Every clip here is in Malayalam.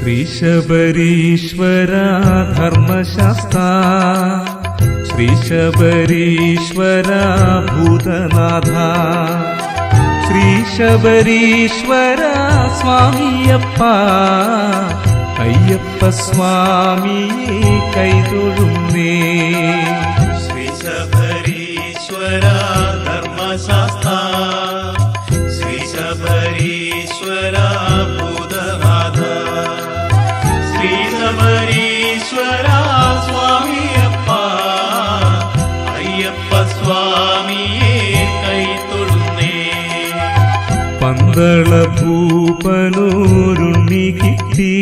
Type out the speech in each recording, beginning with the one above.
ശ്രീശബരീശ്വര ധർമ്മശാസ്താ, ശ്രീശബരീശ്വര ഭൂതനാഥ, ശ്രീശബരീശ്വര സ്വാമിയപ്പ, അയ്യപ്പ സ്വാമിയെ കൈതൊഴുന്നേ. ശ്രീശബരീശ്വര ധർമ്മശാസ്താ, ശ്രീശബരീശ്വര ഭൂതനാഥ, ശ്രീശബരീശ്വര സ്വാമിയപ്പ, അയ്യപ്പ സ്വാമിയെ കൈതൊഴുന്നേ. പന്തള ഭൂപനൂരുണ്ണി കിട്ടി,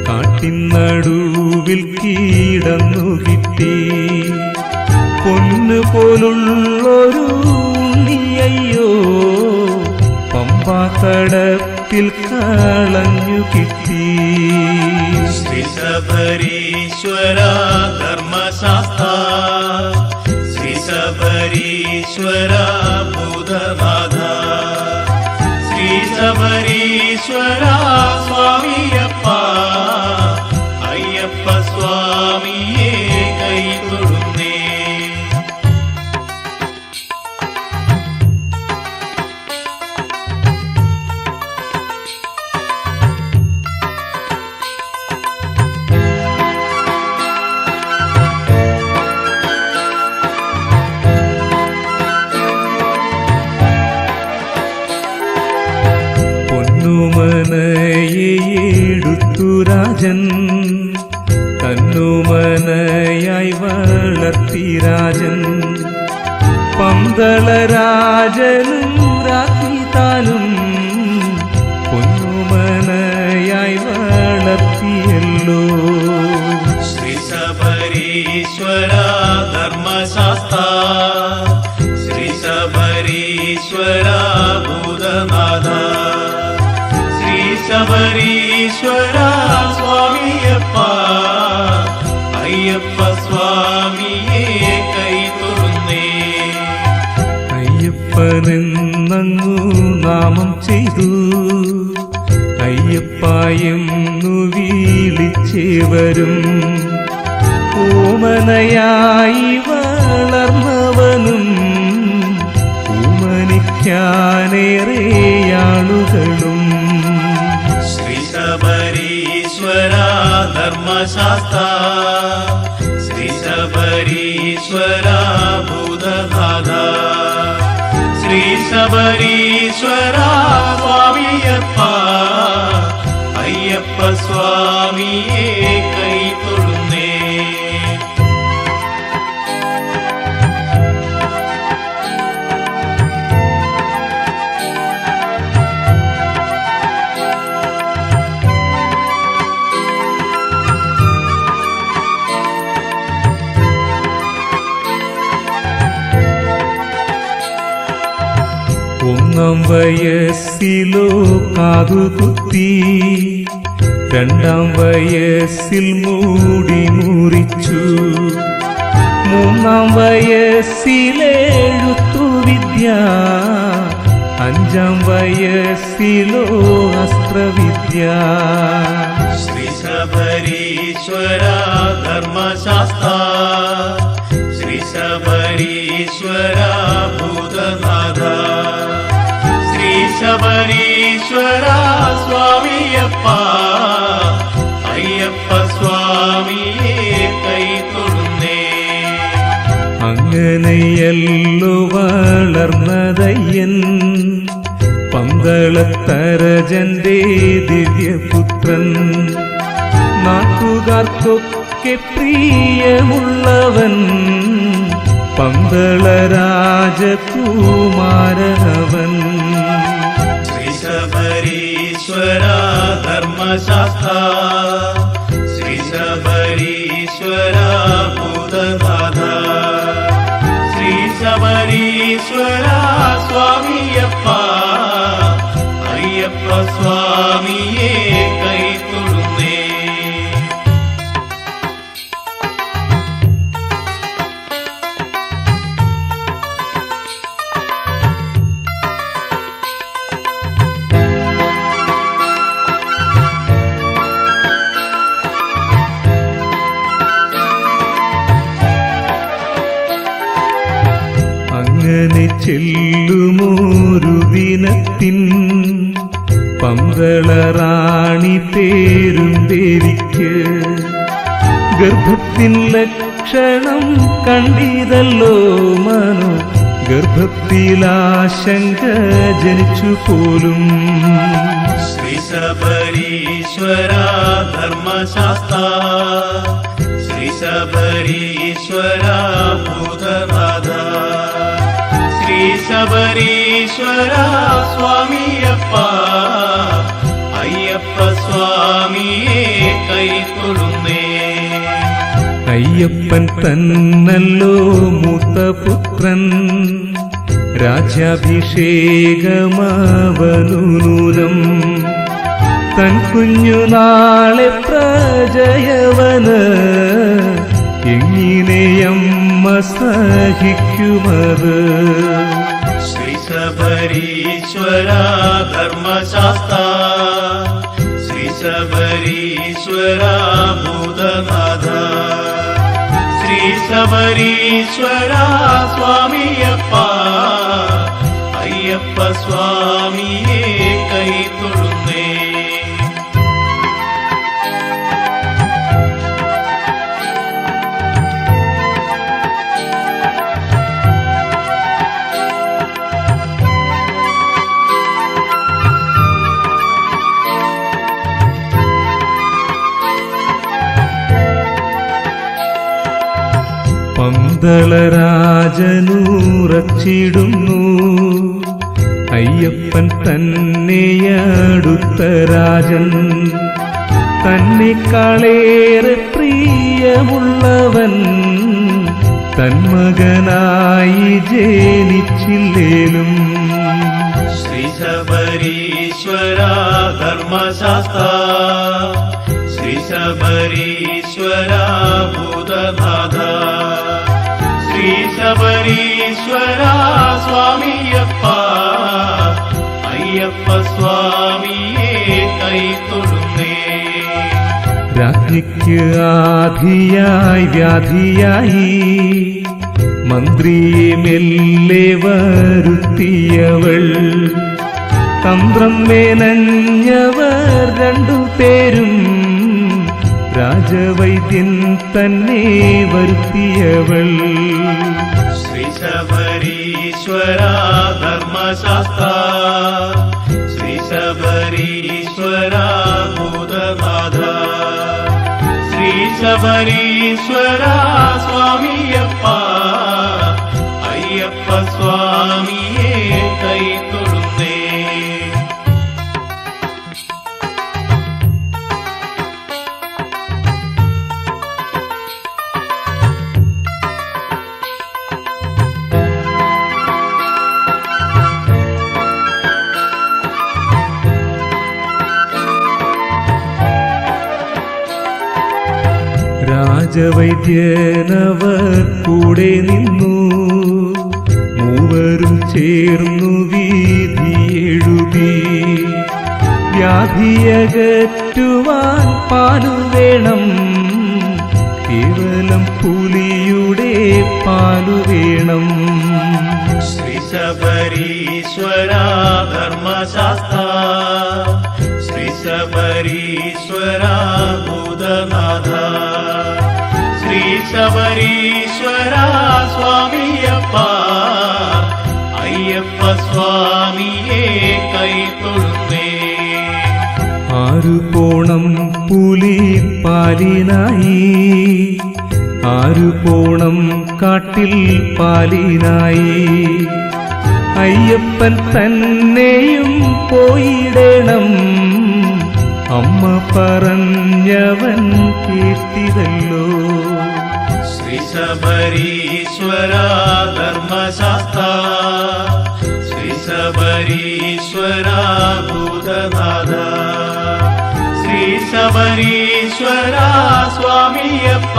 കാട്ടിനടുവിൽ കീടന്നു കിട്ടി, പൊന്നുപോലുള്ളൊരു ഉണ്ണിയയ്യോ പമ്പാക്കടത്തിൽ കളഞ്ഞു കിട്ടി. ശ്രീശബരീശ്വര ധർമ്മശാസ്താ, ശ്രീശബരീശ്വര ഭൂതനാഥ, ശ്രീശബരീശ്വര സ്വാമിയപ്പ, അയ്യപ്പ സ്വാമിയെ കൈതൊഴുന്നേ. പൊന്നുമനയെടുത്തു രാജൻ, തന്നുമനയായി വളർത്തി രാജൻ, പന്തളരാജനും രാജ്ഞിതാനും പൊന്നുമനയായി വളർത്തിയല്ലോ. ശ്രീശബരീശ്വര ധർമ്മശാസ്താ, ശ്രീശബരീശ്വര ഭൂതനാഥ, ശ്രീശബരീശ്വര സ്വാമിയപ്പ, അയ്യപ്പ സ്വാമിയെ കൈതൊഴുന്നേ. അയ്യപ്പനെന്നങ്ങു നാമം ചെയ്തു, അയ്യപ്പായെന്നു വിളിച്ചേവരും, ഓമനയായി വളർന്നവനും ഓമനിക്കാനേറെയാളുകളും. ശ്രീശബരീശ്വര ധർമ്മശാസ്താ, ശ്രീശബരീശ്വര ഭൂതനാഥ, ശ്രീശബരീശ്വര സ്വാമിയപ്പ, അയ്യപ്പ സ്വാമിയെ കൈതൊഴുന്നേ. ഒന്നാം വയസ്സിലോ കാതുകുത്തി, രണ്ടാം വയസ്സിൽ മൂടി മുറിച്ചു, മൂന്നാം വയസ്സിലെഴുത്തു വിദ്യ, അഞ്ചാം വയസ്സിലോ അസ്ത്രവിദ്യ. ശ്രീശബരീശ്വര ധർമ്മശാസ്താ, ശ്രീശബരീശ്വര ഭൂതനാഥ, ശ്രീശബരീശ്വര സ്വാമിയപ്പ, അയ്യപ്പ സ്വാമിയെ കൈതൊഴുന്നേ. അങ്ങനെയല്ലോ വളർന്നതയ്യൻ, പന്തളത്തരജന്റെ ദിവ്യപുത്രൻ, നാട്ടുകാർക്കൊക്കെ പ്രിയമുള്ളവൻ, പന്തളരാജകുമാരനവൻ. ശ്രീശബരീശ്വര ധർമ്മശാസ്താ, ശ്രീശബരീശ്വര ഭൂതനാഥ, ശ്രീശബരീശ്വര സ്വാമിയപ്പ, അയ്യപ്പ സ്വാമിയെ കൈതൊഴുന്നേ. റാണി പേരും ദേവിക്ക് ഗർഭത്തിൻ ലക്ഷണം കണ്ടിതല്ലോ മനോ ഗർഭത്തിലാശങ്ക ജനിച്ചു പോലും ശ്രീ ശബരീശ്വര ധർമ്മശാസ്ത്ര ശ്രീ ശബരീശ്വര ഭൂതനാഥ ശ്രീ ശബരീശ്വര സ്വാമിയപ്പ അയ്യപ്പ സ്വാമിയെ കൈതൊഴുന്നേ അയ്യപ്പൻ തന്നല്ലോ മൂത്തപുത്രൻ രാജ്യാഭിഷേകമാവനൂനം തൻ കുഞ്ഞുനാളെ പ്രജയവന് എങ്ങിനെയമ്മ സഹിക്കുമത് ശ്രീ ശബരീശ്വര ധർമ്മശാസ്ത്ര ശ്രീ ശബരീശ്വര ഭൂതനാഥ ശ്രീ ശബരീശ്വര സ്വാമിയപ്പ അയ്യപ്പ സ്വാമിയെ കൈതൊഴുന്നേ പന്തളരാജനൂറച്ചിടുന്നു അയ്യപ്പൻ തന്നെയടുത്ത രാജൻ തന്നെക്കാളേറെ പ്രിയമുള്ളവൻ തന്മകനായി ജനിച്ചില്ലേലും ശ്രീ ശബരീശ്വര ധർമ്മശാസ്ത്ര ശ്രീ ശബരീശ്വര ഭൂതനാഥ ശ്രീ ശബരീശ്വര സ്വാമിയപ്പ അയ്യപ്പ സ്വാമിയെ കൈതൊഴുന്നേ രാജ്ഞിക്ക് ആധിയായി വ്യാധിയായി മന്ത്രിയെ മെല്ലെ വരുത്തിയവൾ തന്ത്രം മെനഞ്ഞവർ രണ്ടുപേരും രാജവൈദ്യൻ തന്നെ വരുത്തിയവൾ ശ്രീ ശബരീശ്വര ധർമ്മശാസ്ത്ര ശ്രീ ശബരീശ്വര ഭൂതനാഥ ശ്രീ ശബരീശ്വര സ്വാമിയപ്പ അയ്യപ്പ സ്വാമിയെ കൈതൊഴുന്നേ രാജവൈദ്യനവർ കൂടെ നിന്നു മൂവരും ചേർന്നു വീതിയെഴുതി വ്യാധിയകറ്റുവാൻ പാലു വേണം കേവലം പുലിയുടെ പാലു വേണം ശ്രീ ശബരീശ്വര ധർമ്മശാസ്ത്ര ശ്രീ ശബരീശ്വര ഭൂതനാഥ ശ്രീ ശബരീശ്വര സ്വാമിയപ്പ അയ്യപ്പ സ്വാമിയെ കൈതൊഴുന്നേ ആരു പോണം പുലി പാലിനായി ആരു പോണം കാട്ടിൽ പാലിനായി അയ്യപ്പൻ തന്നെയും പോയിടണം അമ്മ പറഞ്ഞവൻ കേട്ടിതല്ലോ ശ്രീ ശബരീശ്വര ധർമ്മശാസ്ത്ര ശ്രീ ശബരീശ്വര ഭൂതനാഥ ശ്രീ ശബരീശ്വര സ്വാമിയപ്പ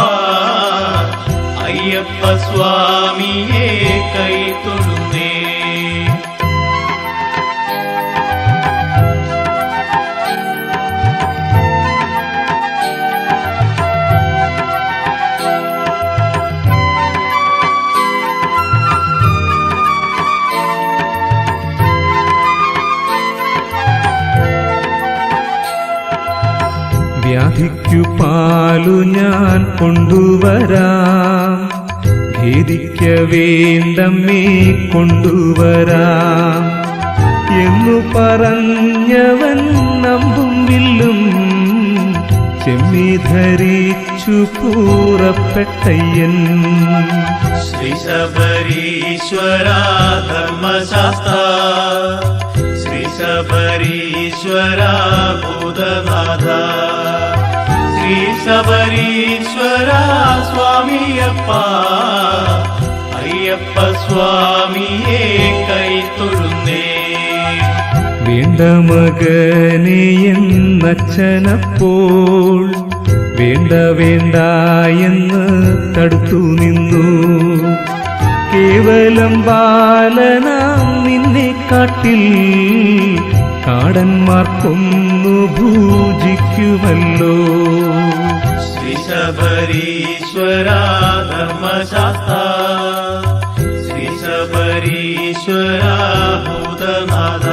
അയ്യപ്പ സ്വാമിയെ കൈതൊഴുന്നേ വ്യാധിക്കു പാലു ഞാൻ കൊണ്ടുവരാം, ഭേദിക്ക വേണ്ടമ്മേ കൊണ്ടുവരാം എന്നു പറഞ്ഞവൻ അമ്പും വില്ലും ചെമ്മി ധരിച്ചു പുറപ്പെട്ടയ്യൻ. ശ്രീ ശബരീശ്വരാ ധർമ്മശാസ്താ, ശ്രീ ശബരീശ്വരാ ഭൂതനാഥ, ശ്രീ ശബരീശ്വരാ സ്വാമിയപ്പ, അയ്യപ്പ സ്വാമിയെ കൈത്തൊഴുന്നേ. വേണ്ട മകനെ എന്നച്ഛനപ്പോൾ വേണ്ട വേണ്ട എന്ന് തടുത്തു നിന്നു. കേവലം ബാലനാം നിന്നെ കാട്ടിൽ കാടന്മാർക്കൊന്നു ഭൂജിക്കുമല്ലോ. ശ്രീ ശബരീശ്വരാ ധർമ്മശാസ്താ, ശ്രീ ശബരീശ്വരാ ഭൂതനാഥ,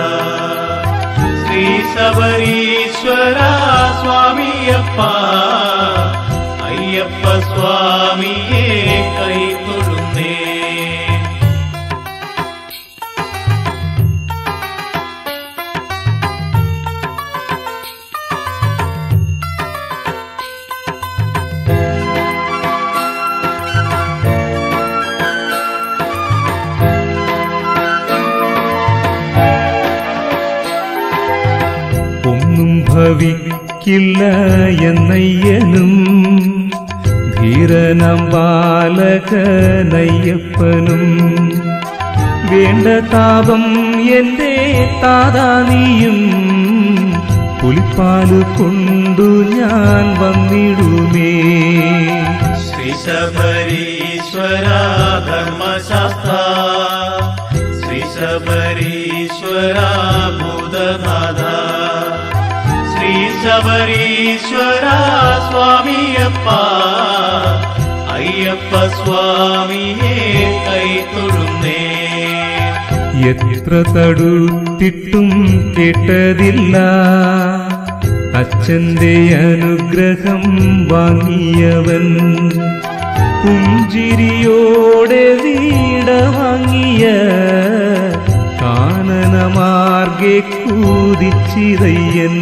ശ്രീ ശബരീശ്വരാ സ്വാമിയപ്പ, അയ്യപ്പ സ്വാമിയെ കൈത്തൊഴുന്നേ. ഒന്നും ഭവിക്കില്ല എന്നയ്യനും ധീരനം ബാലകനയ്യപ്പനും. വേണ്ട താപം എന്റെ താതാനിയും പുലിപ്പാലു കൊണ്ടു ഞാൻ വന്നിടുമേ. ശ്രീ ശബരീശ്വരാ ധർമ്മശാസ്താ, ശ്രീ ശബരീശ്വരാ ഭൂതനാഥ, ശ്രീ ശബരീശ്വരാ സ്വാമിയപ്പ, അയ്യപ്പ സ്വാമിയെ കൈത്തൊഴുന്നേ. എത്ര തടുത്തിട്ടും കേട്ടതില്ല, അച്ഛന്റെ അനുഗ്രഹം വാങ്ങിയവൻ. പുഞ്ചിരിയോടെ വീട വാങ്ങിയ കാനനമാർഗെ കൂതിച്ചിതയ്യൻ.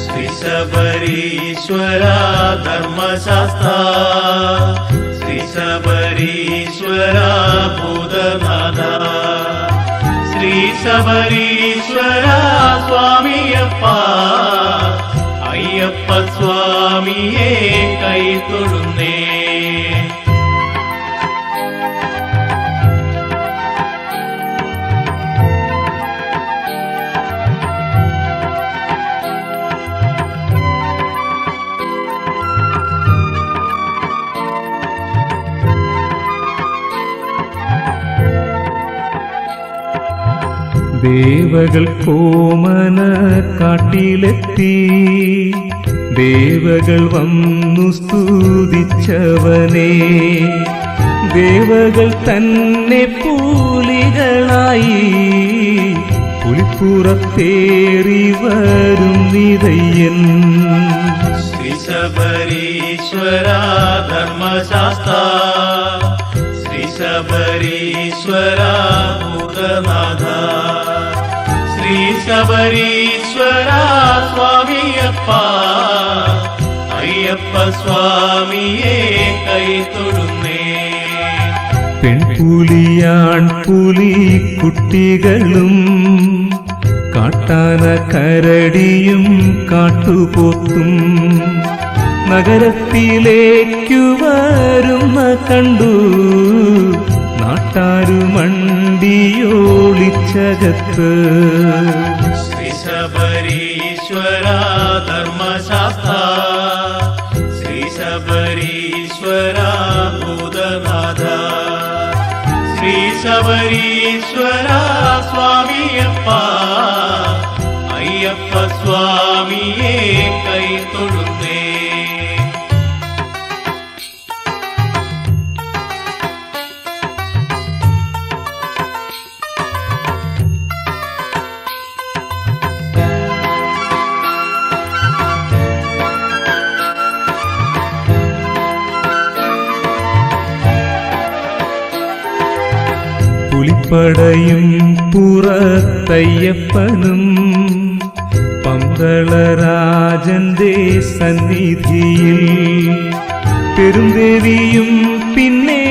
ശ്രീ ശബരീശ്വരാ ധർമ്മശാസ്താ, ശ്രീ ശബരീശ്വരാ ഭൂതനാഥ, ശ്രീ ശബരീശ്വരാ സ്വാമിയപ്പ, അയ്യപ്പ സ്വാമിയെ കൈത്തൊഴുന്നേ. ദേവകൾ കോമന കാട്ടിലെത്തി, ദേവകൾ വന്നു സ്തുതിച്ചവനെ. ദേവകൾ തന്നെ പൂലികളായി പുലിപ്പുറത്തേറി വരുന്നിതയ്യൻ. ശ്രീ ശബരീശ്വരാ ധർമ്മശാസ്താ, ശ്രീ ശബരീശ്വരാ ഭൂതനാഥ, ശ്രീ ശബരീശ്വരാ സ്വാമിയപ്പ, അയ്യപ്പ സ്വാമിയെ കൈത്തൊഴുന്നേ. പെൺപുലിയാൺ പുലി കുട്ടികളും കാട്ടാന കരടിയും കാട്ടുപോത്തും നഗരത്തിലേക്കു വരുന്ന കണ്ടു. നാട്ടാരു മണ്ടിയോളിച്ചകത്ത്. ശ്രീ ശബരീശ്വരാ ധർമ്മശാസ്താ, ശ്രീ ശബരീശ്വരാ ഭൂതനാഥ, ശ്രീ ശബരീശ്വരാ സ്വാമിയപ്പ, അയ്യപ്പ സ്വാമിയെ കൈത്തൊഴുന്നേ. പുലിപ്പടയും പുറത്തയ്യപ്പനും പന്തളരാജന്റെ സന്നിധിയിൽ പെരുന്തേവിയും പിന്നെ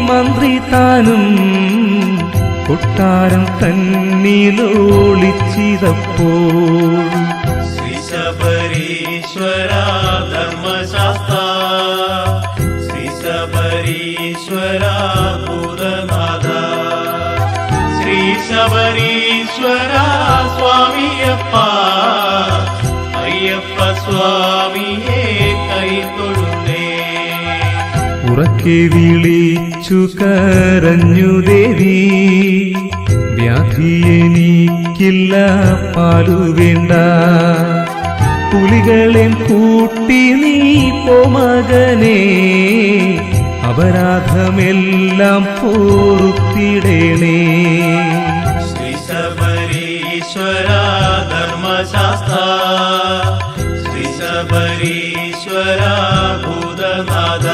മന്ത്രി താനും കൊട്ടാരം തന്നിലൊളിച്ചിതപ്പോൾ ശ്രീ ശബരീശ്വര ധർമ്മശാസ്ത്ര ശ്രീ ശബരീശ്വര ഭൂതനാഥ ശ്രീ ശബരീശ്വര സ്വാമിയപ്പ അയ്യപ്പ സ്വാമിയെ കൈതൊഴുന്നേ. ഉറക്കെ വിളിച്ചു കരഞ്ഞു ദേവി, വ്യാധി എനിക്കില്ല, പാലു വേണ്ട, പുലികളെ കൂട്ടി നീ പോ മകനേ, അപരാധമെല്ലാം പൊറുത്തിടേണേ. ശ്രീ ശബരീശ്വര ധർമ്മശാസ്ത്ര ശ്രീ ശബരീശ്വര ഭൂതനാഥ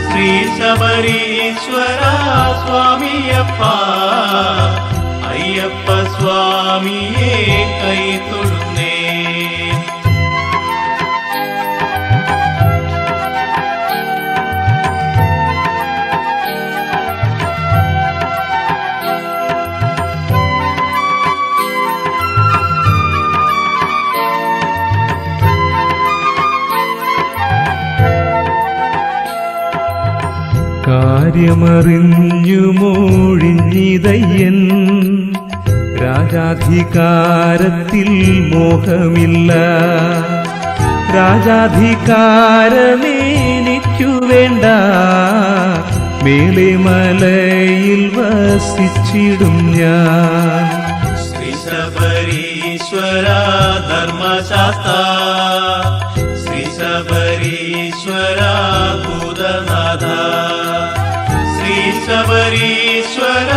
ശ്രീ ശബരീശ്വര സ്വാമിയപ്പ അയ്യപ്പ സ്വാമിയെ കൈതൊഴുന്നേ. കാര്യമറിഞ്ഞു മോഴിഞ്ഞിതയ്യൻ, രാജാധികാരത്തിൽ മോഹമില്ല, രാജാധികാരമേനിക്കു വേണ്ട, മേലെ മലയിൽ വസിച്ചിടും ഞാൻ. ശ്രീ ശബരീശ്വര ധർമ്മശാസ്ത്ര ശ്രീ ശബരീശ്വര ഭൂതനാഥ ശ്രീ ശബരീശ്വര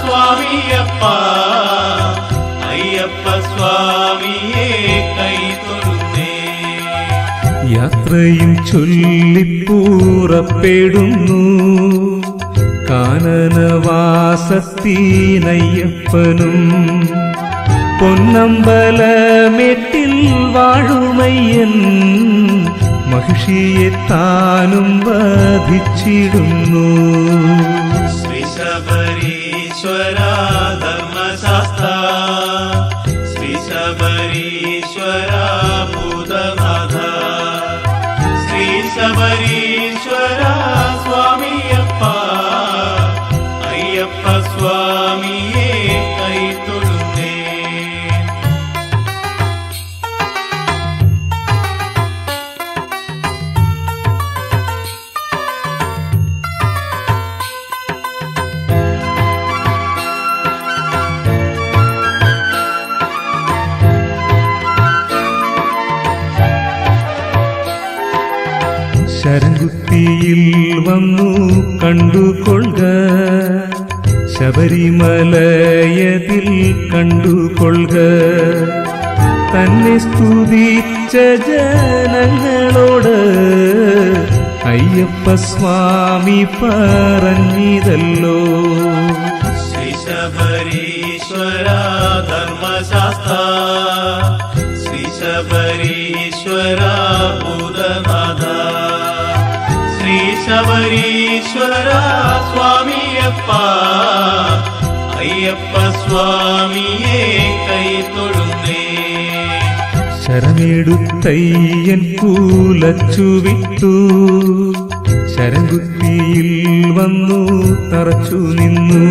സ്വാമിയപ്പ അയ്യപ്പ സ്വാമിയെ കൈതൊഴുന്നേ. യാത്രയും ചൊല്ലിപ്പൂറപ്പെടുന്നു കാനനവാസത്തിനയ്യപ്പനും, പൊന്നമ്പലമേട്ടിൽ വാഴുമയ്യൻ, മഹിഷിയെ താനും വധിച്ചിടുന്നു. ശ്രീ ശബരീശ്വര ധർമ്മശാസ്ത്ര ശ്രീ ശബരീശ്വര ഭൂതനാഥ ശ്രീ ശബരീശ്വര സ്വാമിയപ്പ അയ്യപ്പ സ്വാമിയെ കൈതൊഴുന്നേ. ശരംകുത്തിയിൽ വന്നു കണ്ടുകൊള്ളുക, ശബരിമലയതിൽ കണ്ടുകൊള്ളുക, തന്നെ സ്തുതിച്ച ജനങ്ങളോട് അയ്യപ്പ സ്വാമി പറഞ്ഞിതല്ലോ. ശ്രീ ശബരീശ്വര ധർമ്മശാസ്ത്ര ശ്രീ ശബരീശ്വര ഭൂതനാഥ ശ്രീ ശബരീശ്വര സ്വാമിയപ്പ അയ്യപ്പ സ്വാമിയെ കൈതൊഴുന്നേ. ശരമെടുത്തയ്യൻ കൂലച്ചു വിട്ടു, ശരംകുത്തിയിൽ വന്നു തറച്ചു നിന്നു,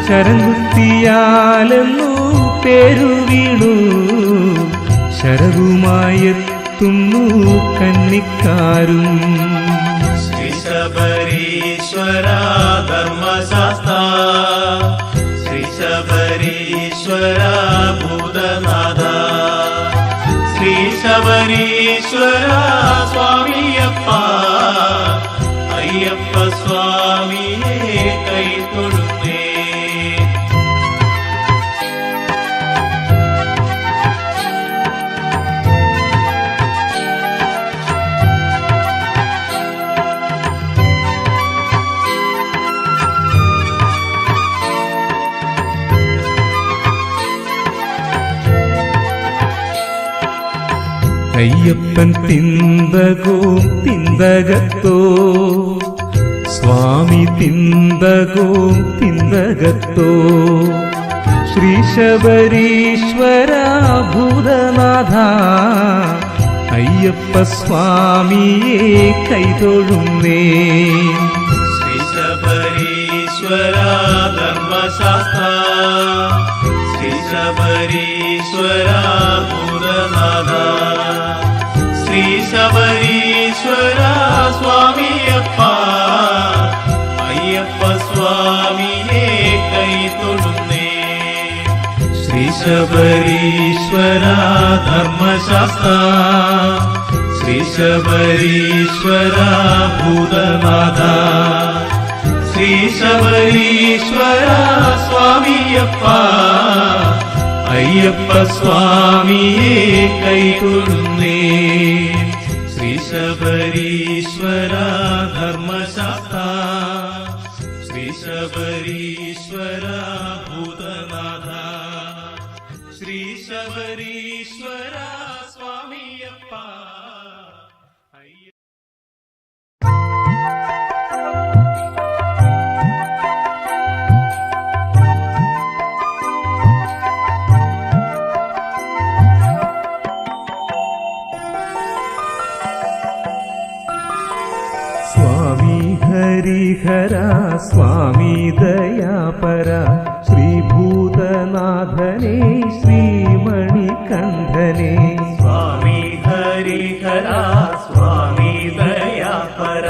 ശരംകുത്തിയാലെന്നു പേരു വീണു, ശരവുമായെത്തുന്നു കന്നിക്കാരും. ശ്രീ ശബരീശ്വര ധർമ്മശാസ്ത്ര ശ്രീ ശബരീശ്വര ഭൂതനാഥ ശ്രീ ശബരീശ്വര സ്വാമിയപ്പ അയ്യപ്പ സ്വാമിയെ കൈതൊഴുന്നേ. അയ്യപ്പൻ തിന്തകോം തിന്തകത്തോ സ്വാമി തിന്തകോം തിന്തകത്തോ ശ്രീ ശബരീശ്വര ഭൂതനാഥ അയ്യപ്പ സ്വാമിയെ കൈതൊഴുന്നേ. ശ്രീ ശബരീശ്വര ധർമ്മശാസ്ത്ര ശ്രീ ശബരീശ്വര ഭൂതനാഥ ശ്രീ ശബരീശ്വര സ്വാമിയപ്പ അയ്യപ്പ സ്വാമിയെ കൈതൊഴുന്നേ. ശ്രീ ശബരീശ്വര ധർമ്മശാസ്ത്ര ശ്രീ ശബരീശ്വര ഭൂതനാഥ ശ്രീ ശബരീശ്വര സ്വാമിയപ്പ അയ്യപ്പ സ്വാമിയെ കൈതൊഴുന്നേ. ശ്രീ ശബരീശ്വര ധർമ്മശാസ്ത്ര ശ്രീ ശബരീശ്വര ഭൂതനാഥ ശ്രീ ശബരീശ്വര സ്വാമിയപ്പ സ്വാമി ഹരിഹര സ്വാമി ദയാപര ശ്രീഭൂതനാഥനേ ശ്രീമണികണ്ഠനേ. സ്വാമി ഹരിഹര സ്വാമി ദയാപര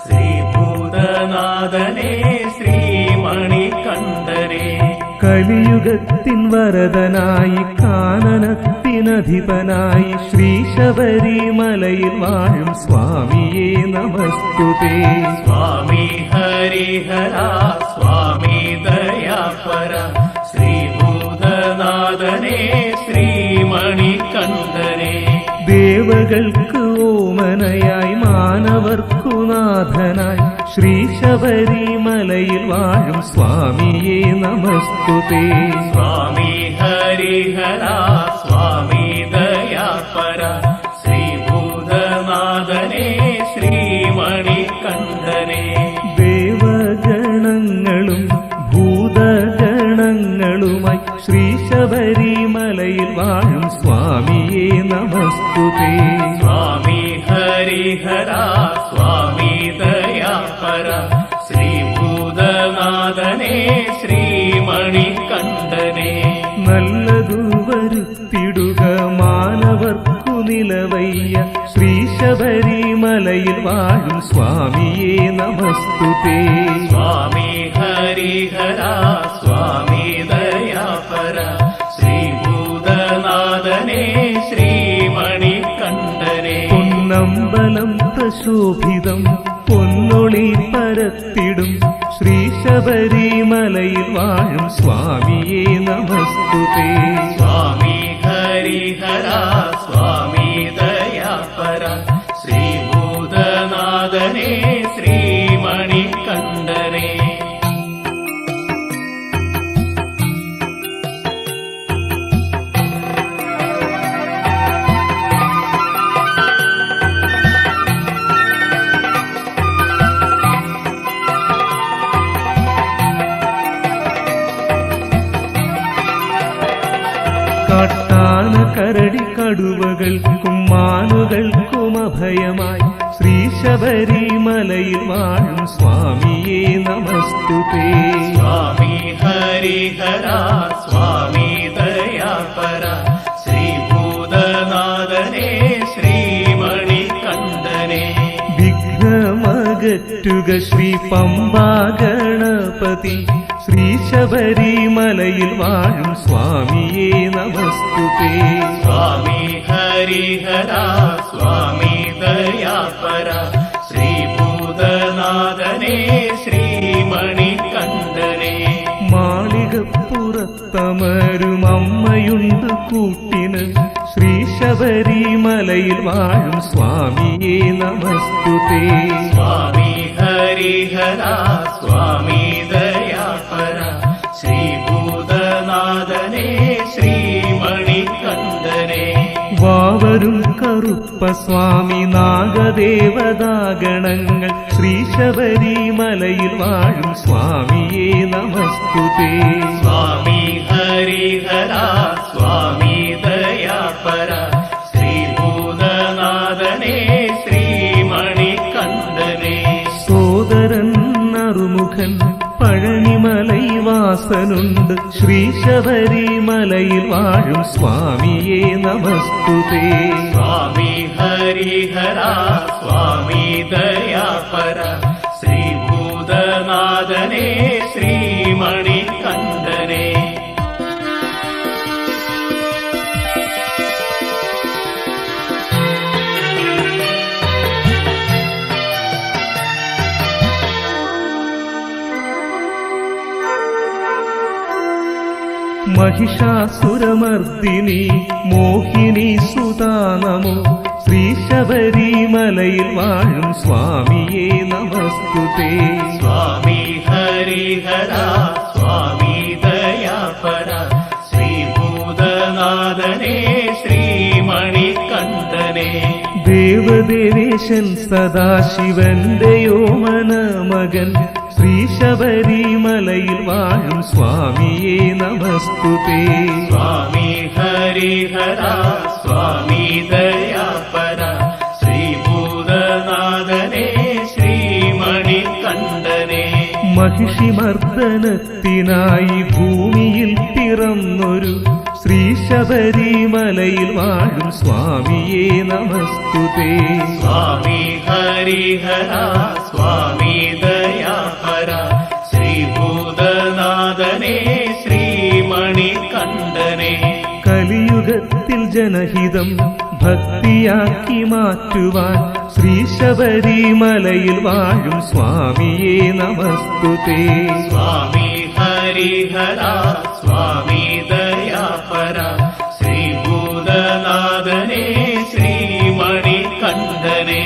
ശ്രീഭൂതനാഥനേ ശ്രീമണികണ്ഠനേ. കലിയുഗത്തിൻ വരദനായി കാനനത്തിനധിപനായി ശ്രീ ശബരിമലയിൽ വാഴും സ്വാമിയെ നമസ്തുതേ. സ്വാമി ഹരിഹര സ്വാമി ദയാപര ശ്രീഭൂതനാഥനേ ശ്രീമണികണ്ഠനേ. ദേവകൾക്ക് ഓമനയായി മാനവർക്കു നാഥനായി ശ്രീ ശബരിമലയിൽ വാഴും സ്വാമിയെ നമസ്തുതേ. സ്വാമി ഹരിഹര സ്വാമി ദയാപര ശ്രീഭൂതനാഥനേ ശ്രീമണികണ്ഠനേ. ദേവഗണങ്ങളും ഭൂതഗണങ്ങളുമായി ശ്രീ ശബരിമലയിൽ വാഴും സ്വാമിയെ നമസ്തുതേ. സ്വാമി ഹരിഹര സ്വാമി ദയാപര ശ്രീഭൂതനാഥനേ ശ്രീമണികണ്ഠനേ. നല്ലതു വരുത്തിടുക മാനവർക്കു നിലവയ്യ ശ്രീ ശബരിമലയിൽ വാഴും സ്വാമിയെ നമസ്തുതേ. സ്വാമി ഹരിഹര സ്വാമി ദയാപര ശ്രീഭൂതനാഥനേ ശ്രീമണികണ്ഠനേ. പൊന്നമ്പലം പ്രശോഭിതം പൊന്നൊളി പരത്തിടും ശ്രീ ശബരിമലയിൽ വാഴും സ്വാമിയെ നമസ്തുതേ. സ്വാമി ഹരിഹര സ്വാമി ദയാപര ശ്രീഭൂതനാഥനേ ശ്രീമണികണ്ഠനേ. കാട്ടാന കരടി കടുവകൾക്കും മാനുകൾക്കും അഭയമായി ശ്രീ ശബരിമലയിൽ വാഴും സ്വാമിയെ നമസ്തുതേ. സ്വാമി ഹരിഹര സ്വാമി ദയാപര ശ്രീഭൂതനാഥനേ ശ്രീമണികണ്ഠനേ. വിഘ്നമകറ്റുക ശ്രീ പമ്പാ ഗണപതി ശ്രീ ശബരിമലയിൽ വാഴും സ്വാമിയെ നമസ്തുതേ. സ്വാമി ഹരിഹര സ്വാമി ദയാപര ശ്രീഭൂതനാഥനേ ശ്രീമണികണ്ഠനേ. മാളികപ്പുറത്തമരും അമ്മയുണ്ട് കൂട്ടിന് ശ്രീ ശബരിമലയിൽ വാഴും സ്വാമിയെ നമസ്തുതേ. സ്വാമി ഹരിഹര സ്വാമി ദയാപര ശ്രീഭൂതനാഥനേ ശ്രീമണികണ്ഠനേ. വാവരും കറുപ്പ സ്വാമി നാഗദേവതാഗണങ്ങൾ ശ്രീ ശബരിമലയിൽ വാഴും സ്വാമിയേ നമസ്തുതേ. സ്വാമി ഹരിഹര സ്വാമി ദയാപര ശ്രീഭൂതനാഥനേ ശ്രീമണികണ്ഠനേ. സോദരൻ അറുമുഖൻ പഴനിമലൈ വാസനുണ്ട് ശ്രീ ശബരിമലയിൽ വാഴും സ്വാമിയേ നമസ്തുതേ. സ്വാമി ഹരിഹര സ്വാമി ദയാപര ശ്രീഭൂതനാഥനേ ശ്രീമണികണ്ഠനേ. महिषासुरमर्दिनी मोहिनी सुता नमो श्री शबरीमलയിൽ വാഴും സ്വാമിയേ നമസ്തുതേ. സ്വാമി ഹരിഹര സ്വാമി ദയാപര ശ്രീഭൂതനാഥനേ ശ്രീമണികണ്ഠനേ. ദേവദേവേശൻ സദാശിവന്റെ യോമന മകൻ ശ്രീ ശബരിമലയിൽ വാഴും സ്വാമിയേ നമസ്തുതേ. സ്വാമി ഹരിഹര സ്വാമി ദയാപര ശ്രീഭൂതനാഥനേ ശ്രീമണികണ്ഠനേ. महिषिमर्दനത്തിനായി ഭൂമിയിൽ പിറന്നൊരു ശ്രീ ശബരിമലയിൽ വാഴും സ്വാമിയേ നമസ്തുതേ. സ്വാമി ഹരിഹര സ്വാമി ദയാപര ശ്രീഭൂതനാഥനേ ശ്രീമണികണ്ഠനേ. കലിയുഗത്തിൽ ജനഹിതം ഭക്തിയാക്കി മാറ്റുവാൻ ശ്രീ ശബരിമലയിൽ വാഴും സ്വാമിയേ നമസ്തുതേ. സ്വാമി ഹരിഹര സ്വാമി ദയാപര ശ്രീഭൂതനാഥനേ ശ്രീമണികണ്ഠനേ.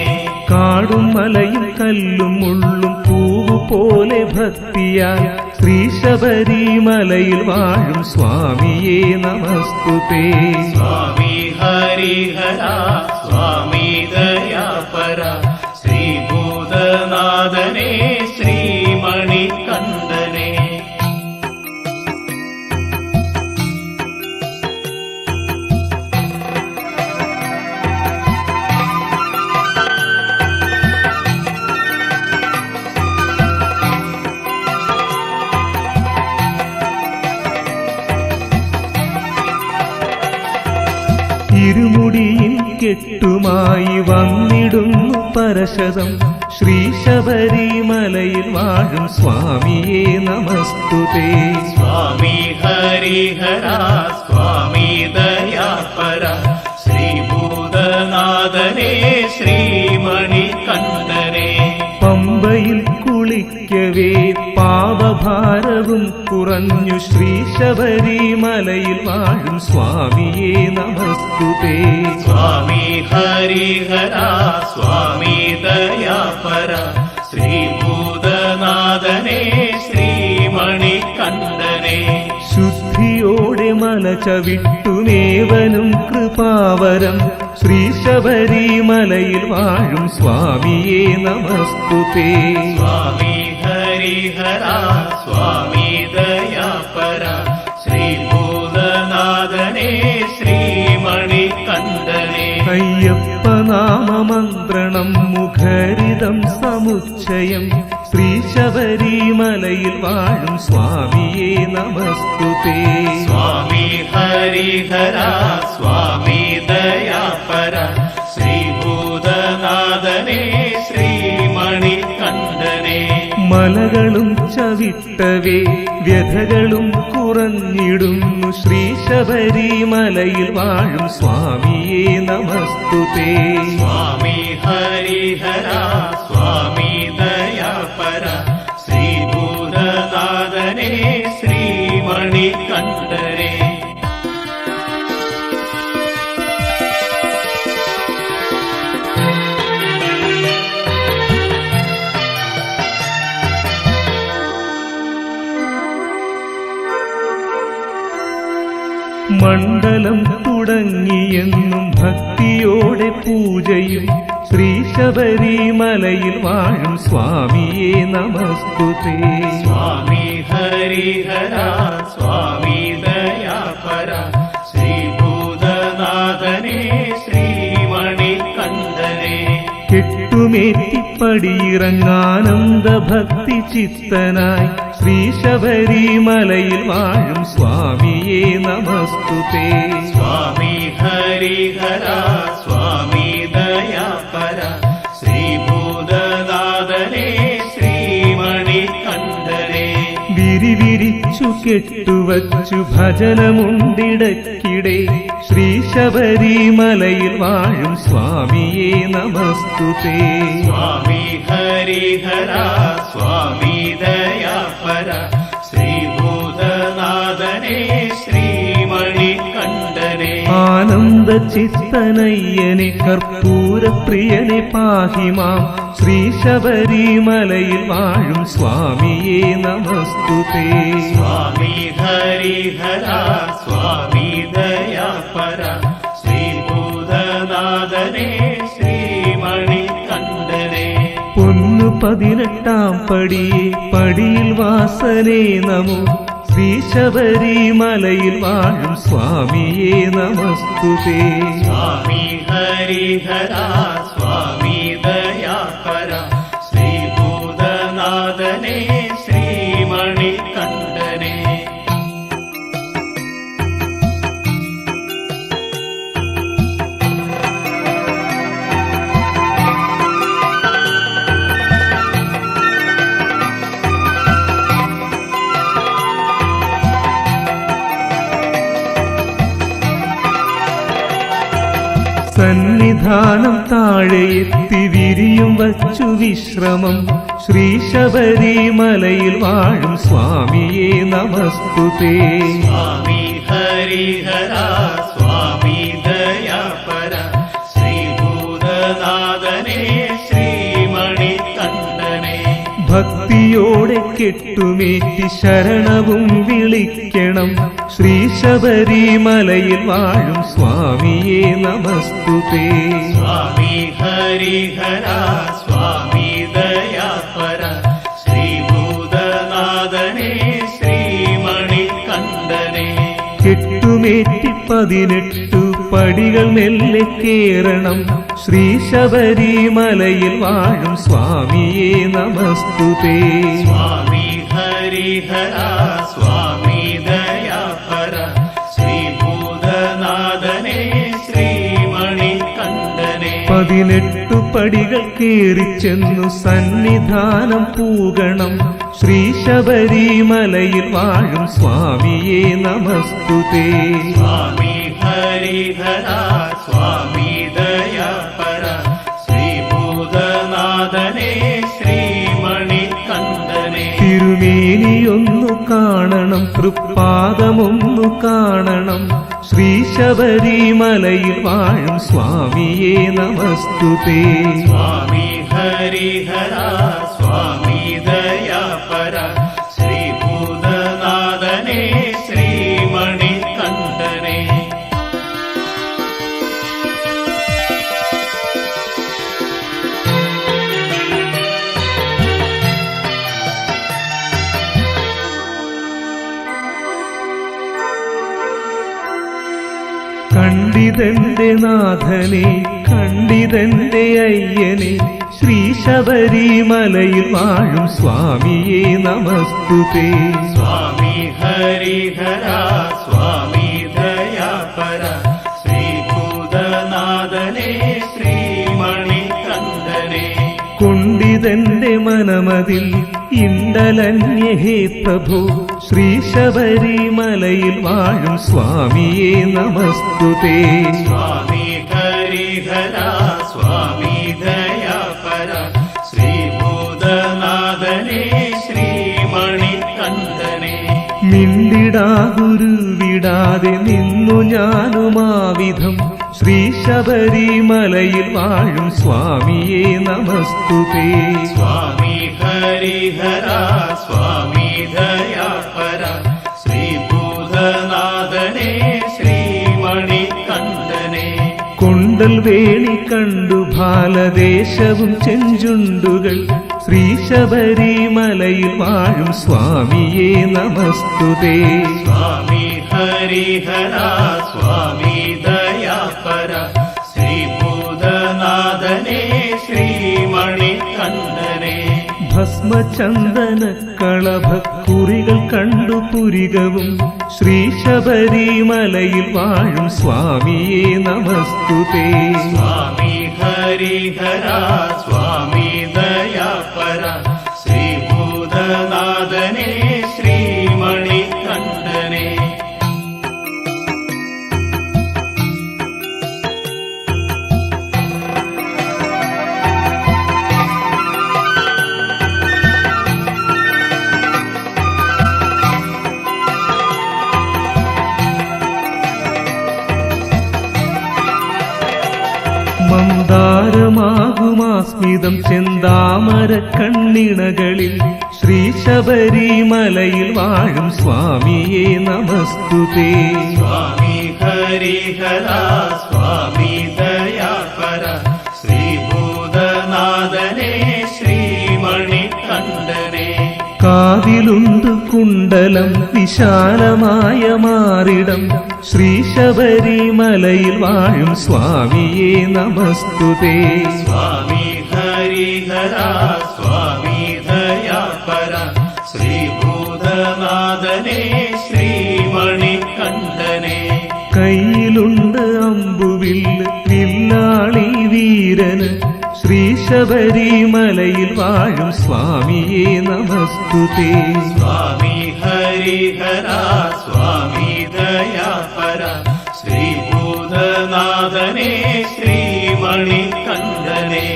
കാടും മലയും കല്ലും മുള്ളും പൂവ് പോലെ ഭക്തിയാൽ ശ്രീ ശബരിമലയിൽ വാഴും സ്വാമിയേ നമസ്തുതേ. സ്വാമി ഹരിഹര സ്വാമി ദയാപര ശ്രീഭൂതനാഥനേ ശ്രീമണികണ്ഠനേ. ഇരുമുടിയിൽ കെട്ടുമായി വന്നിടുന്നു പരശതം ശ്രീ ശബരിമലയിൽ വാഴും സ്വാമിയേ നമസ്തുതേ. സ്വാമി ഹരിഹര സ്വാമി ദയാപര ശ്രീഭൂതനാഥനേ ശ്രീമണികണ്ഠനേ. പമ്പയിൽ കുളിക്കവേ പാപഭാരവും കുറഞ്ഞു ശ്രീ ശബരിമലയിൽ വാഴും സ്വാമിയേ നമസ്തുതേ. സ്വാമി ഹരിഹര സ്വാമി ദയാപര ശ്രീഭൂതനാഥനേ ശ്രീമണികണ്ഠനേ. ശുദ്ധിയോടെ മല ചവിട്ടുമേവനും കൃപാവരം ശ്രീ ശബരിമലയിൽ വാഴും സ്വാമിയേ നമസ്തുതേ. സ്വാമി ഹരിഹര സ്വാമി ദയാപര ശ്രീഭൂതനാഥനേ ശ്രീമണികണ്ഠനേ. അയ്യപ്പ നാമമന്ത്രണം മുഖരിതം സമുച്ചയം ശ്രീ ശബരിമലയിൽ വാഴും സ്വാമിയേ നമസ്തുതേ. സ്വാമി ഹരിഹര സ്വാമി ദയാപര ശ്രീഭൂതനാഥനേ ശ്രീമണികണ്ഠനേ. മലകളും ചവിട്ടവേ വ്യഥകളും കുറഞ്ഞിടുന്നു ശ്രീ ശബരിമലയിൽ വാഴും സ്വാമിയേ നമസ്തുതേ. സ്വാമി ഹരിഹര സ്വാമി ദയാപര ശ്രീഭൂതനാഥനേ ശ്രീമണികണ്ഠനേ. മണ്ഡലം തുടങ്ങിയെന്നും ഭക്തിയോടെ പൂജയും ശ്രീ ശബരിമലയിൽ വാഴും സ്വാമിയെ നമസ്തുതേ. സ്വാമി ഹരിഹര സ്വാമി ദയാപര ശ്രീഭൂതനാഥനേ ശ്രീമണികണ്ഠനേ. കെട്ടുമേറ്റിപ്പടിയിറങ്ങാനന്ദ ഭക്തി ചിത്തനായി ശ്രീ ശബരിമലയിൽ വാഴും സ്വാമിയെ നമസ്തുതേ. സ്വാമി ഹരിഹര സ്വാമി ദയാപര ശ്രീഭൂതനാഥനേ ശ്രീമണികണ്ഠനേ. വിരിവിരിച്ചു കെട്ടുവച്ചു ഭജനമുണ്ടിടക്കിടെ ശ്രീ ശബരിമലയിൽ വാഴും സ്വാമിയെ നമസ്തുതേ. സ്വാമി ഹരിഹര സ്വാമി ദയാപര ശ്രീഭൂതനാഥനേ ശ്രീമണികണ്ഠനേ. ആനന്ദ ചിത്തനയ്യനെ കർപ്പൂര പ്രിയനെ പാഹിമാം ശ്രീ ശബരിമലയിൽ വാഴും സ്വാമിയെ നമസ്തുതേ. സ്വാമി ഹരിഹര സ്വാമി ദയാപര ശ്രീഭൂതനാഥനേ ശ്രീമണികണ്ഠനേ. പൊന്നു 18 പടിയെ പടിയിൽ വാസനേ നമോ ശ്രീ ശബരിമലയിൽ വാഴും സ്വാമിയെ നമസ്തുതേ. സ്വാമി ഹരിഹര സ്വാമി ദയാപര ശ്രീഭൂതനാഥനേ ശ്രീമണികണ്ഠനേ. സന്നിധാനം താഴെ എത്തി വിരിയും വച്ചു വിശ്രമം ശ്രീ ശബരിമലയിൽ വാഴും സ്വാമിയെ നമസ്തുതേ. സ്വാമി ഹരിഹര സ്വാമി ദയാപര ശ്രീഭൂതനാഥനേ ശ്രീമണികണ്ഠനേ. ഭക്തിയോടെ കെട്ടുമേറ്റി ശരണവും വിളിക്കണം ശ്രീ ശബരിമലയിൽ വാഴും സ്വാമിയെ നമസ്തുതേ. സ്വാമി ഹരിഹര സ്വാമി ദയാപര ശ്രീഭൂതനാഥനേ ശ്രീമണികണ്ഠനേ. കെട്ടുമേറ്റി 18 പടികൾ മെല്ലെ കേറണം ശ്രീ ശബരിമലയിൽ വാഴും സ്വാമിയെ നമസ്തുതേ. സ്വാമി ഹരിഹര സ്വാമി ദയാപര ശ്രീഭൂതനാഥനേ ശ്രീമണികണ്ഠനേ. 18 പടികൾ കേറിച്ചെന്നു സന്നിധാനം പൂകണം ശ്രീ ശബരിമലയിൽ വാഴും സ്വാമിയെ നമസ്തുതേ. സ്വാമി ഹരിഹര സ്വാമി ദയാപര ശ്രീഭൂതനാഥനേ ശ്രീമണികണ്ഠനേ. തിരുമേനിയൊന്നു കാണണം തൃപ്പാദമൊന്നു കാണണം ശ്രീ ശബരിമലയിൽ വാഴും സ്വാമിയെ നമസ്തുതേ. സ്വാമി ഹരിഹര സ്വാമി ദയാപര ശ്രീഭൂതനാഥനേ ശ്രീമണികണ്ഠനേ. കണ്ടിതന്റെ നാഥനെ കണ്ടിതന്റെ അയ്യനെ ശ്രീ ശബരിമലയിൽ വാഴും സ്വാമിയെ നമസ്തുതേ. സ്വാമി ഹരിഹര സ്വാമി ദയാപര ശ്രീഭൂതനാഥനേ ശ്രീമണികണ്ഠനേ. കൊണ്ടിതന്റെ മനമതിൽ ഇണ്ടലന്യ ഹേ പ്രഭു ശ്രീ ശബരിമലയിൽ വാഴും സ്വാമിയെ നമസ്തുതേ. സ്വാമി ഹരിഹര സ്വാമി ദയാപര ശ്രീഭൂതനാഥനേ ശ്രീമണികണ്ഠനേ. മിണ്ടിടാകുരുവിടാതെ നിന്നു ഞാനുമാവിധം ശ്രീ ശബരിമലയിൽ വാഴും സ്വാമിയെ നമസ്തുതേ. സ്വാമി ഹരിഹര സ്വാമി ദയാപര ശ്രീഭൂതനാഥനേ ശ്രീമണികണ്ഠനേ. കൊണ്ടൽ വേണി കണ്ടു ഭാലദേശവും ചെഞ്ചുണ്ടുകൾ ശ്രീ ശബരിമലയിൽ വാഴും സ്വാമിയേ നമസ്തുതേ. സ്വാമി ഹരിഹര സ്വാമി ദയാപര ശ്രീഭൂതനാഥനേ ശ്രീമണികണ്ഠനേ. ഭസ്മചന്ദന കളഭക്കുറികൾ കണ്ടു പുരികവും ശ്രീ ശബരിമലയിൽ വാഴും സ്വാമിയേ നമസ്തുതേ. സ്വാമി ഹരിഹര സ്വാമി ദയാപര ശ്രീഭൂതനാഥനേ ശ്രീമണികണ്ഠനേ. മന്ദാരമാകുമാസ്മിതം ചെന്താമര കണ്ണിണകളിൽ ശ്രീ ശബരിമലയിൽ വാഴും സ്വാമിയേ നമസ്തുതേ. സ്വാമി ഹരിഹര സ്വാമി ദയാപര ശ്രീഭൂതനാഥനേ ശ്രീമണികണ്ഠനേ. കാതിലുണ്ട് കുണ്ടലം വിശാലമായ മാറിടം ശ്രീ ശബരിമലയിൽ വാഴും സ്വാമിയേ നമസ്തുതേ. സ്വാമി ഹരിഹര സ്വാമി ദയാപര ശ്രീഭൂതനാഥനേ ശ്രീമണികണ്ഠനേ. കയ്യിലുണ്ട് അമ്പുവില്ല് വില്ലാളി വീരന് ശ്രീ ശബരിമലയിൽ വാഴും സ്വാമിയേ നമസ്തുതേ. സ്വാമി ഹരിഹര സ്വാമി ദയാപര ശ്രീഭൂതനാഥനേ ശ്രീമണികണ്ഠനേ.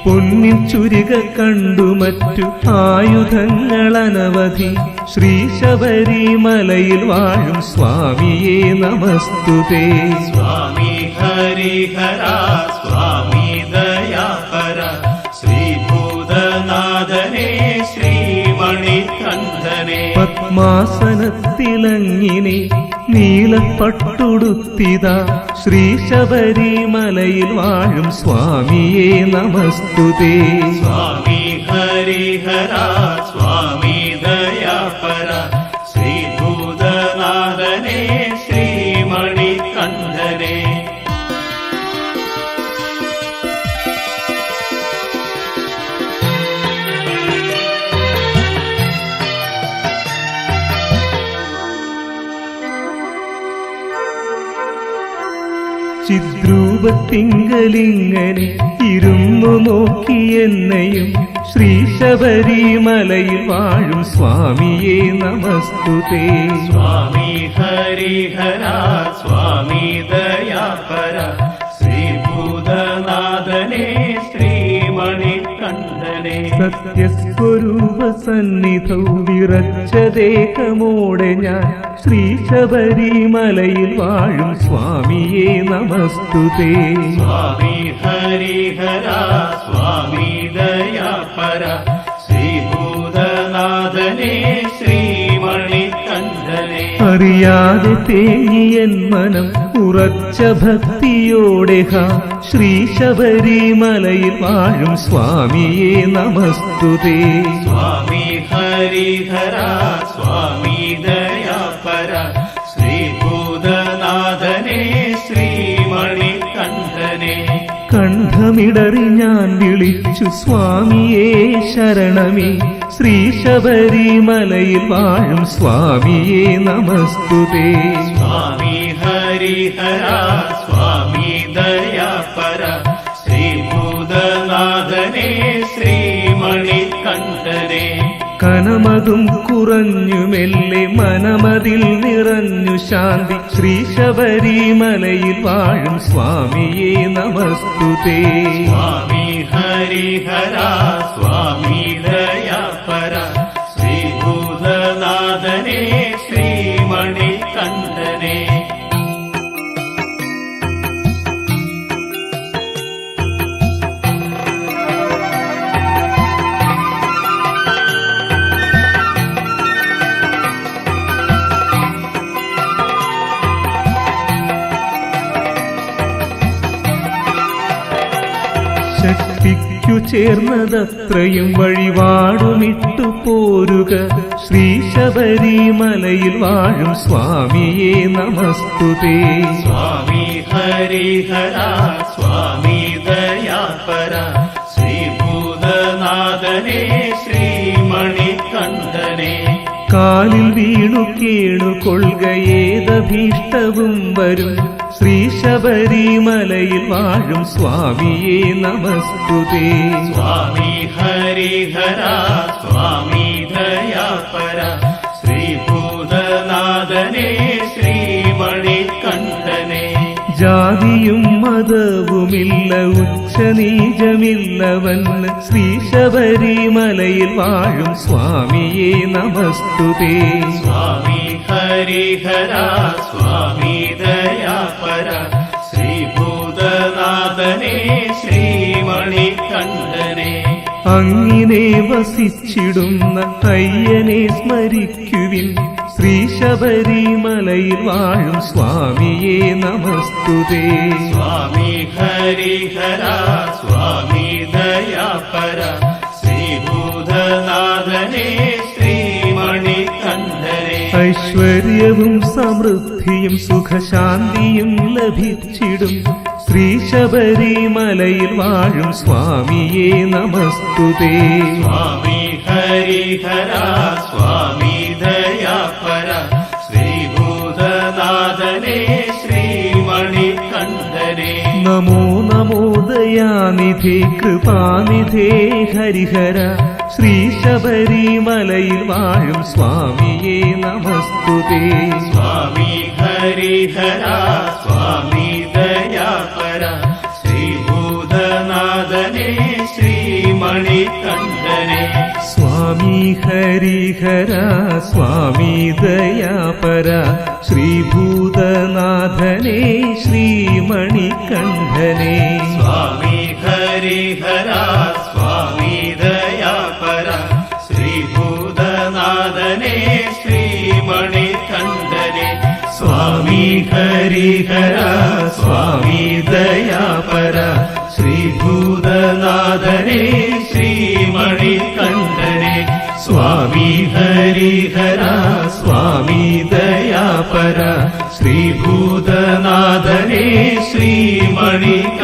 പൊന്നിൻ ചുരിക കണ്ടു മറ്റു ആയുധങ്ങൾ അനവധി ശ്രീ ശബരിമലയിൽ വാഴും സ്വാമിയേ നമസ്തുതേ. സ്വാമി ഹരിഹര സ്വാമി ദയാപര ശ്രീഭൂതനാഥനേ ശ്രീമണികണ്ഠനേ. പത്മാസനത്തിലങ്ങിനെ നീലപ്പട്ടുടുത്തിത ശ്രീ ശബരിമലയിൽ വാഴും സ്വാമിയേ നമസ്തുതേ. സ്വാമി ഹരിഹര സ്വാമി ദയാപര ശ്രീഭൂതനാഥനേ ശ്രീമണികണ്ഠനേ. ചിദ്രൂപത്തിങ്കലിങ്ങനെ ഇരുന്നു നോക്കി എന്നെയും ശ്രീ ശബരിമലയിൽ വാഴും സ്വാമിയേ നമസ്തുതേ. സ്വാമി ഹരിഹര സ്വാമി ദയാപര ശ്രീഭൂതനാഥനേ ശ്രീമണികണ്ഠനേ. സത്യസ്വരൂപ സന്നിധൗ വിറച്ച ദേഹമോടെ ഞാൻ ശ്രീ ശബരിമലയിൽ വാഴും സ്വാമിയേ നമസ്തുതേ. സ്വാമി ഹരിഹര സ്വാമി ദയാപര ശ്രീഭൂതനാഥനേ ശ്രീമണികണ്ഠനേ. അറിയാതെ തേങ്ങിയൻ മനം ഉറച്ച ഭക്തിയോടെ ശ്രീ ശബരിമലയിൽ വാഴും സ്വാമിയേ നമസ്തുതേ. സ്വാമി ഹരിഹര സ്വാമി ദയാപര ശ്രീഭൂതനാഥനേ ശ്രീമണികണ്ഠനേ. കണ്ഠമിടറി ഞാൻ വിളിച്ചു സ്വാമിയേ ശരണമേ ശ്രീ ശബരിമലയിൽ വാഴും സ്വാമിയേ നമസ്തുതേ. സ്വാമി ഹരിഹര സ്വാമി ദയാപര ശ്രീഭൂതനാഥനേ ശ്രീമണികണ്ഠനേ. കനമതും കുറഞ്ഞു മെല്ലെ മനമതിൽ നിറഞ്ഞു ശാന്തി ശ്രീ ശബരിമലയിൽ വാഴും സ്വാമിയേ നമസ്തുതേ. സ്വാമി ഹരിഹര സ്വാമി ദയാപര ശ്രീഭൂതനാഥനേ ശ്രീമണികണ്ഠനേ. ശക്തിക്കു ചേർന്നതത്രയും വഴിപാടുമിട്ടു പോരുക ശ്രീ ശബരിമലയിൽ വാഴും സ്വാമിയെ നമസ്തുതേ. സ്വാമി ഹരിഹര സ്വാമി ദയാപര ശ്രീഭൂതനാഥനേ ശ്രീമണികണ്ഠനേ. കാലിൽ വീണു കേണുകൊള്ളുകയേതഭീഷ്ടവും വരും ശ്രീ ശബരിമലയിൽ വാഴും സ്വാമിയെ നമസ്തുതേ. സ്വാമി ഹരിഹര സ്വാമി ദയാപര ശ്രീഭൂതനാഥനേ ശ്രീമണികണ്ഠനേ. ജാതിയും മതവുമില്ല ഉച്ചനീചമില്ലവന് ശ്രീ ശബരിമലയിൽ വാഴും സ്വാമിയെ നമസ്തുതേ. സ്വാമി ഹരിഹര സ്വാമി ദയാപര ശ്രീഭൂതനാഥനേ ശ്രീമണികണ്ഠനേ. അങ്ങിനെ വസിച്ചിടുന്ന അയ്യനെ സ്മരിക്കുവിൻ ശ്രീ ശബരിമലയിൽ വാഴും സ്വാമിയെ നമസ്തുതേ. സ്വാമി ഹരിഹര സ്വാമി ദയാപര ശ്രീഭൂതനാഥനേ ശ്രീമണികണ്ഠനേ. ഐശ്വര്യവും സമൃദ്ധിയും സുഖശാന്തിയും ലഭിച്ചിടും ശ്രീ ശബരിമലയിൽ വാഴും സ്വാമിയെ നമസ്തുതേ. സ്വാമി ഹരിഹര സ്വാമി ദയാപര ശ്രീഭൂതനാഥനേ ശ്രീമണികണ്ഠനേ. നമോ നമോ ദയാനിധേ കൃപാനിധേ ഹരിഹര ശ്രീ ശബരിമലയിൽ വാഴും സ്വാമിയെ നമസ്തുതേ. സ്വാമി ഹരിഹര സ്വാമി ദയാപര ശ്രീഭൂതനാഥനേ ശ്രീമണികണ്ഠനേ. സ്വാമി ഹരിഹര സ്വാമി ദയാപര ശ്രീഭൂതനാഥനേ ശ്രീമണികണ്ഠനേ. സ്വാമി ഹരിഹര സ്വാമി ദയാപര ശ്രീഭൂതനാഥനേ ശ്രീമണികണ്ഠനേ. സ്വാമി ഹരിഹര സ്വാമി ദയാപര ശ്രീഭൂതനാഥനേ ശ്രീമണികണ്ഠനേ. സ്വാമി ഹരിഹര സ്വാമി ദയാപര ശ്രീഭൂതനാഥനേ ശ്രീമണികണ്ഠനേ.